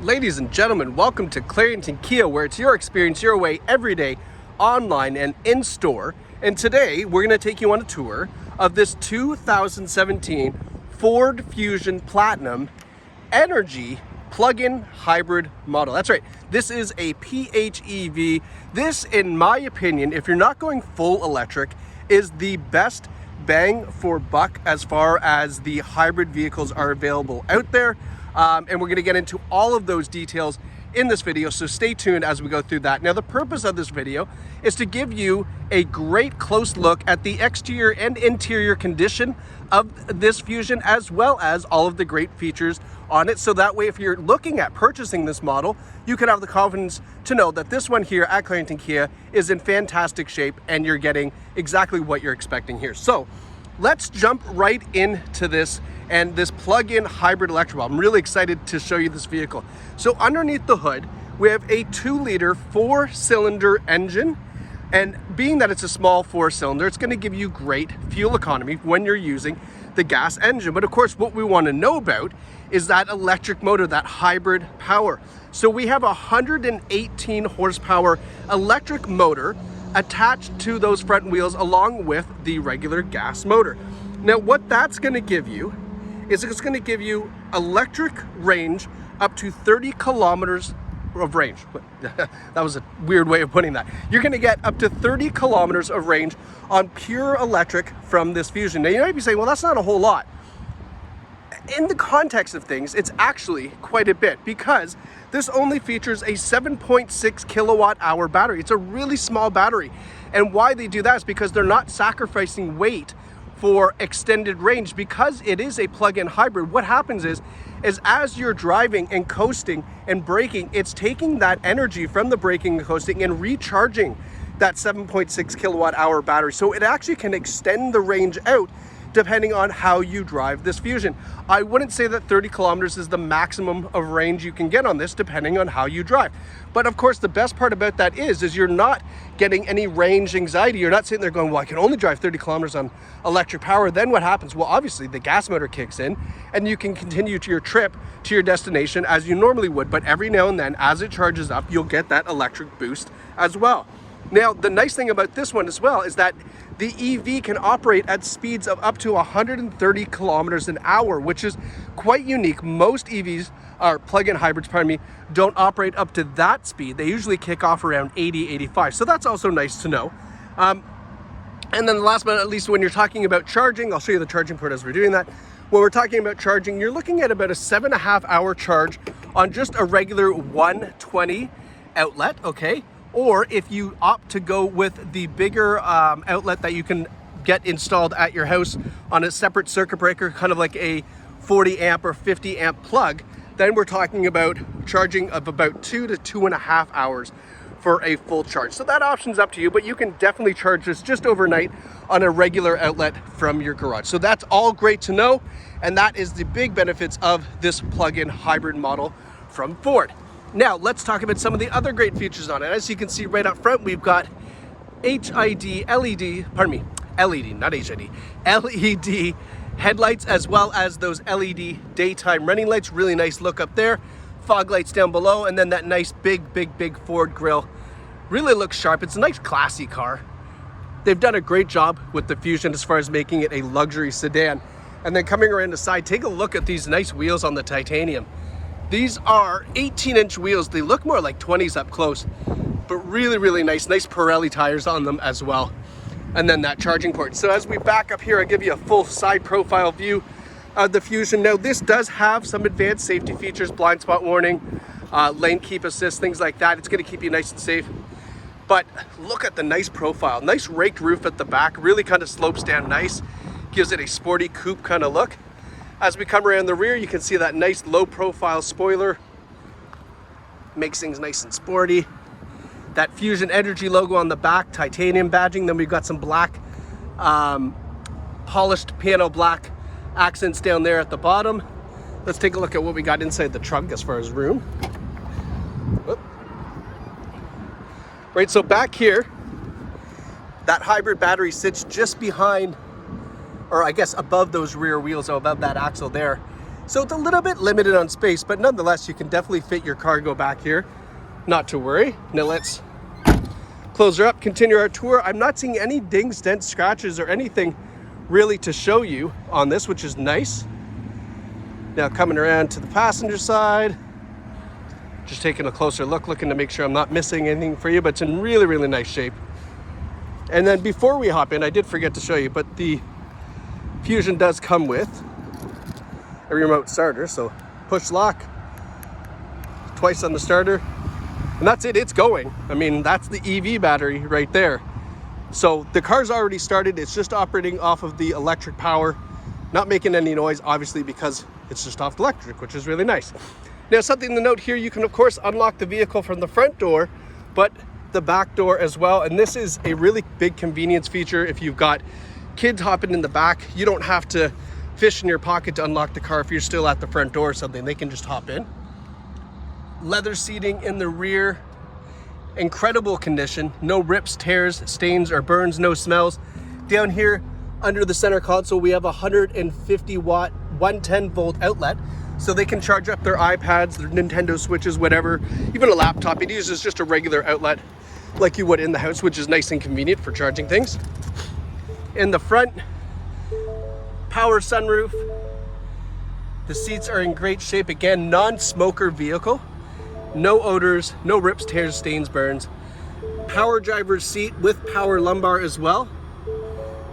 Ladies and gentlemen, welcome to Clarington Kia, where it's your experience your way every day, online and in store. And today we're going to take you on a tour of this 2017 Ford Fusion Platinum Energi plug-in hybrid model. That's right, this is a PHEV. This, in my opinion, if you're not going full electric, is the best bang for buck as far as the hybrid vehicles are available out there. And we're going to get into all of those details in this video, so stay tuned as we go through that. Now, the purpose of this video is to give you a great close look at the exterior and interior condition of this Fusion, as well as all of the great features on it, so that way if you're looking at purchasing this model, you can have the confidence to know that this one here at Clarington Kia is in fantastic shape and you're getting exactly what you're expecting here. So let's jump right into this and this plug-in hybrid electric model. I'm really excited to show you this vehicle. So underneath the hood, we have a 2-liter 4-cylinder engine. And being that it's a small 4-cylinder, it's going to give you great fuel economy when you're using the gas engine. But of course, what we want to know about is that electric motor, that hybrid power. So we have a 118 horsepower electric motor attached to those front wheels along with the regular gas motor. Now, what that's going to give you is it's going to give you electric range up to 30 kilometers of range. That was a weird way of putting that. You're going to get up to 30 kilometers of range on pure electric from this Fusion. Now, you might be saying, well, that's not a whole lot. In the context of things, it's actually quite a bit, because this only features a 7.6 kilowatt hour battery. It's a really small battery. And why they do that is because they're not sacrificing weight for extended range. Because it is a plug-in hybrid, what happens is as you're driving and coasting and braking, it's taking that energy from the braking and coasting and recharging that 7.6 kilowatt hour battery. So it actually can extend the range out depending on how you drive this Fusion. I wouldn't say that 30 kilometers is the maximum of range you can get on this, depending on how you drive. But of course, the best part about that is you're not getting any range anxiety. You're not sitting there going, well, I can only drive 30 kilometers on electric power. Then what happens? Well, obviously the gas motor kicks in and you can continue to your trip to your destination as you normally would. But every now and then, as it charges up, you'll get that electric boost as well. Now, the nice thing about this one as well is that the EV can operate at speeds of up to 130 kilometers an hour, which is quite unique. Most EVs, or plug-in hybrids, pardon me, don't operate up to that speed. They usually kick off around 80, 85. So that's also nice to know. And then last but not least, when you're talking about charging, I'll show you the charging port as we're doing that. When we're talking about charging, you're looking at about a 7.5 hour charge on just a regular 120 outlet, okay? Or if you opt to go with the bigger outlet that you can get installed at your house on a separate circuit breaker, kind of like a 40 amp or 50 amp plug, then we're talking about charging of about 2 to 2.5 hours for a full charge. So that option's up to you, but you can definitely charge this just overnight on a regular outlet from your garage. So that's all great to know, and that is the big benefits of this plug-in hybrid model from Ford. Now, let's talk about some of the other great features on it. As you can see right up front, we've got LED headlights, as well as those LED daytime running lights. Really nice look up there. Fog lights down below, and then that nice big Ford grille. Really looks sharp. It's a nice classy car. They've done a great job with the Fusion as far as making it a luxury sedan. And then coming around the side, take a look at these nice wheels on the titanium. These are 18-inch wheels. They look more like 20s up close, but really nice Pirelli tires on them as well. And then that charging port. So as we back up here, I'll give you a full side profile view of the Fusion. Now, this does have some advanced safety features, blind spot warning, lane keep assist, things like that. It's going to keep you nice and safe. But look at the nice profile. Nice raked roof at the back. Really kind of slopes down nice. Gives it a sporty coupe kind of look. As we come around the rear, you can see that nice low profile spoiler. Makes things nice and sporty. That Fusion Energi logo on the back, titanium badging. Then we've got some black, polished piano black accents down there at the bottom. Let's take a look at what we got inside the trunk as far as room. Whoop. Right, so back here, that hybrid battery sits just behind, or I guess above those rear wheels, so above that axle there. So it's a little bit limited on space, but nonetheless, you can definitely fit your cargo back here. Not to worry. Now let's close her up, continue our tour. I'm not seeing any dings, dents, scratches, or anything really to show you on this, which is nice. Now coming around to the passenger side, just taking a closer look, looking to make sure I'm not missing anything for you, but it's in really, really nice shape. And then before we hop in, I did forget to show you, but the Fusion does come with a remote starter. So push lock, twice on the starter, and that's it, it's going. I mean, that's the EV battery right there. So the car's already started, it's just operating off of the electric power, not making any noise, obviously, because it's just off the electric, which is really nice. Now, something to note here, you can of course unlock the vehicle from the front door, but the back door as well. And this is a really big convenience feature. If you've got kids hopping in the back, you don't have to fish in your pocket to unlock the car if you're still at the front door or something. They can just hop in. Leather seating in the rear, incredible condition. No rips, tears, stains, or burns, no smells. Down here under the center console, we have a 150 watt, 110 volt outlet. So they can charge up their iPads, their Nintendo Switches, whatever, even a laptop. It uses just a regular outlet like you would in the house, which is nice and convenient for charging things. In the front, power sunroof. The seats are in great shape. Again, non-smoker vehicle. No odors, no rips, tears, stains, burns. Power driver's seat with power lumbar as well.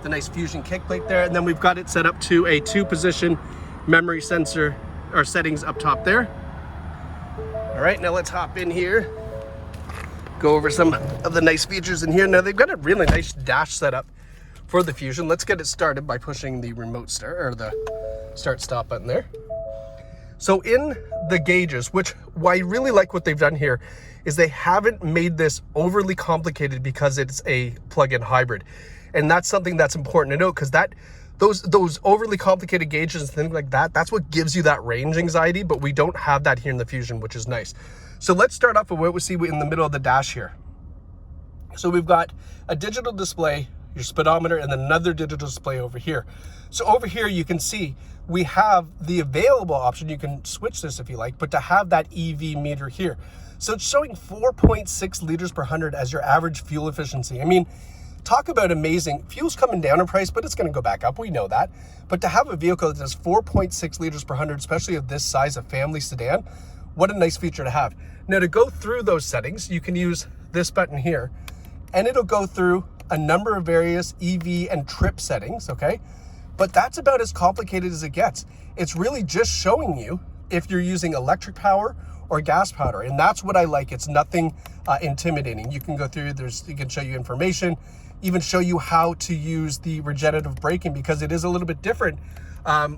The nice Fusion kick plate there. And then we've got it set up to a 2-position memory sensor or settings up top there. All right, now let's hop in here. Go over some of the nice features in here. Now they've got a really nice dash setup for the Fusion. Let's get it started by pushing the remote start or the start stop button there. So in the gauges, which why I really like what they've done here is they haven't made this overly complicated because it's a plug-in hybrid. And that's something that's important to note, because that those overly complicated gauges and things like that, that's what gives you that range anxiety, but we don't have that here in the Fusion, which is nice. So let's start off with what we see in the middle of the dash here. So we've got a digital display, your speedometer, and then another digital display over here. So over here you can see we have the available option. You can switch this if you like, but to have that EV meter here. So it's showing 4.6 liters per 100 as your average fuel efficiency. I mean, talk about amazing. Fuel's coming down in price, but it's going to go back up. We know that. But to have a vehicle that does 4.6 liters per 100, especially of this size, a family sedan, what a nice feature to have. Now, to go through those settings, you can use this button here, and it'll go through a number of various EV and trip settings, okay? But that's about as complicated as it gets. It's really just showing you if you're using electric power or gas power, and that's what I like. It's nothing intimidating. You can go through, it can show you information, even show you how to use the regenerative braking, because it is a little bit different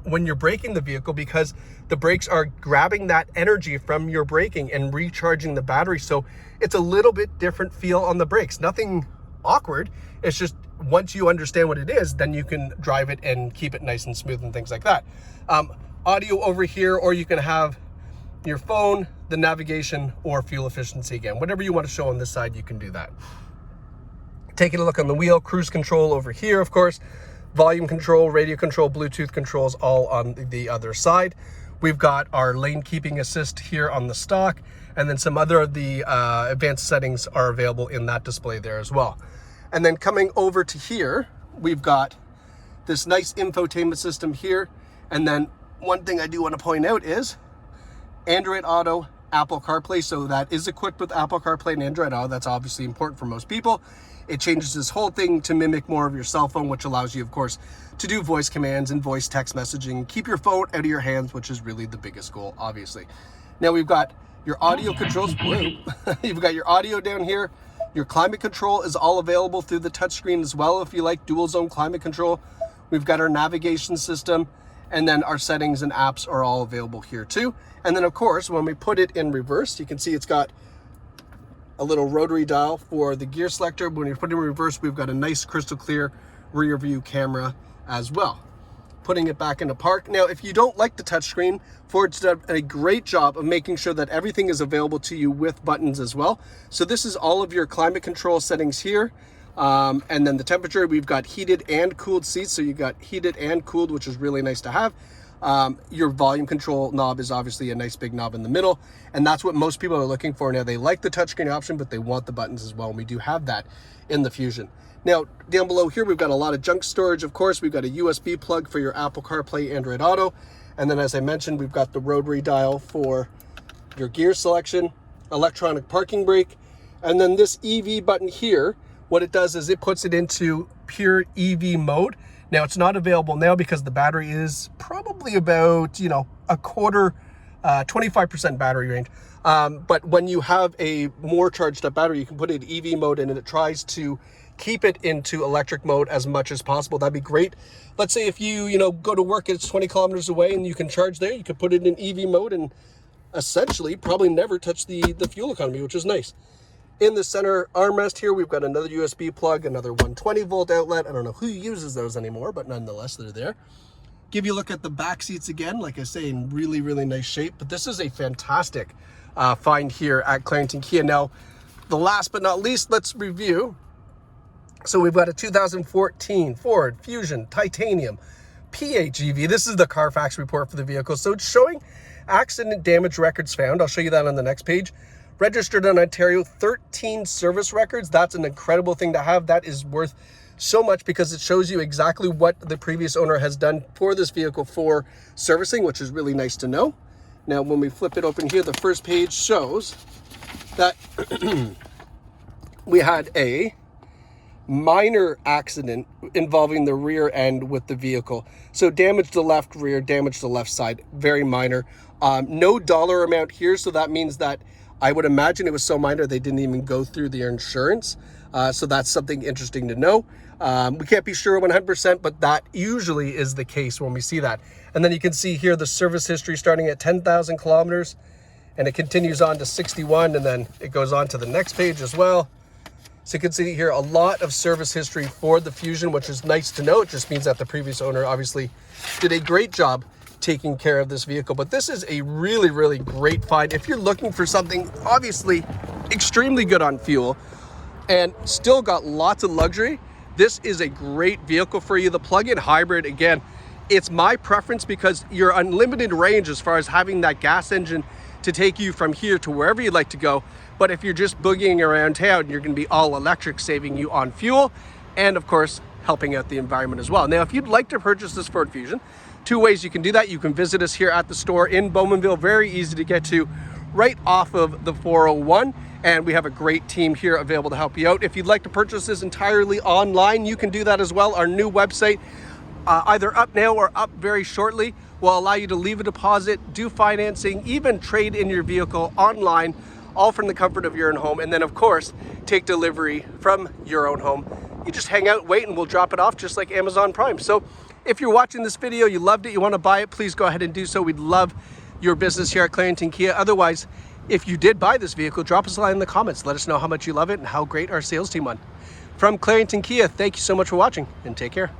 when you're braking the vehicle, because the brakes are grabbing that energy from your braking and recharging the battery. So it's a little bit different feel on the brakes. Nothing awkward. It's just once you understand what it is, then you can drive it and keep it nice and smooth and things like that. Audio over here, or you can have your phone, the navigation, or fuel efficiency again. Whatever you want to show on this side, you can do that. Taking a look on the wheel, cruise control over here, of course, volume control, radio control, Bluetooth controls all on the other side. We've got our lane keeping assist here on the stock, and then some other of the advanced settings are available in that display there as well. And then coming over to here, we've got this nice infotainment system here. And then one thing I do want to point out is Android Auto, Apple CarPlay. So that is equipped with Apple CarPlay and Android Auto. That's obviously important for most people. It changes this whole thing to mimic more of your cell phone, which allows you, of course, to do voice commands and voice text messaging. Keep your phone out of your hands, which is really the biggest goal, obviously. Now we've got your audio controls. Whoa. You've got your audio down here. Your climate control is all available through the touchscreen as well, if you like dual zone climate control. We've got our navigation system, and then our settings and apps are all available here too. And then of course, when we put it in reverse, you can see it's got a little rotary dial for the gear selector. When you put it in reverse, we've got a nice crystal clear rear view camera as well. Putting it back into park. Now, if you don't like the touchscreen, Ford's done a great job of making sure that everything is available to you with buttons as well. So this is all of your climate control settings here. And then the temperature, we've got heated and cooled seats. So you got heated and cooled, which is really nice to have. Your volume control knob is obviously a nice big knob in the middle, and that's what most people are looking for now. They like the touchscreen option, but they want the buttons as well, and we do have that in the Fusion. Now, down below here, we've got a lot of junk storage, of course. We've got a USB plug for your Apple CarPlay, Android Auto, and then as I mentioned, we've got the rotary dial for your gear selection, electronic parking brake, and then this EV button here, what it does is it puts it into pure EV mode. Now, it's not available now because the battery is probably about, you know, a quarter, 25% battery range. But when you have a more charged up battery, you can put it in EV mode and it tries to keep it into electric mode as much as possible. That'd be great. Let's say if you know, go to work, it's 20 kilometers away and you can charge there, you could put it in EV mode and essentially probably never touch the fuel economy, which is nice. In the center armrest here, we've got another USB plug, another 120 volt outlet. I don't know who uses those anymore, but nonetheless, they're there. Give you a look at the back seats again, like I say, in really, really nice shape. But this is a fantastic find here at Clarington Kia. Now, the last but not least, let's review. So we've got a 2014 Ford Fusion Titanium PHEV. This is the CarFax report for the vehicle. So it's showing accident damage records found. I'll show you that on the next page. Registered in Ontario, 13 service records. That's an incredible thing to have. That is worth so much because it shows you exactly what the previous owner has done for this vehicle for servicing, which is really nice to know. Now, when we flip it open here, the first page shows that we had a minor accident involving the rear end with the vehicle. So damage to the left rear, damage to the left side, very minor. No dollar amount here, so that means that I would imagine it was so minor they didn't even go through their insurance. So that's something interesting to know. We can't be sure 100%, but that usually is the case when we see that. And then you can see here the service history starting at 10,000 kilometers, and it continues on to 61, and then it goes on to the next page as well. So you can see here a lot of service history for the Fusion, which is nice to know. It just means that the previous owner obviously did a great job taking care of this vehicle. But this is a really, really great find. If you're looking for something obviously extremely good on fuel and still got lots of luxury, this is a great vehicle for you. The plug-in hybrid, again, it's my preference because your unlimited range as far as having that gas engine to take you from here to wherever you'd like to go. But if you're just boogieing around town, you're going to be all electric, saving you on fuel and, of course, helping out the environment as well. Now, if you'd like to purchase this Ford Fusion, two ways you can do that. You can visit us here at the store in Bowmanville. Very easy to get to, right off of the 401. And we have a great team here available to help you out. If you'd like to purchase this entirely online, you can do that as well. Our new website, either up now or up very shortly, will allow you to leave a deposit, do financing, even trade in your vehicle online, all from the comfort of your own home. And then, of course, take delivery from your own home. You just hang out, wait, and we'll drop it off just like Amazon Prime. So if you're watching this video, you loved it, you want to buy it, please go ahead and do so. We'd love your business here at Clarington Kia. Otherwise, if you did buy this vehicle, drop us a line in the comments. Let us know how much you love it and how great our sales team went. From Clarington Kia, thank you so much for watching and take care.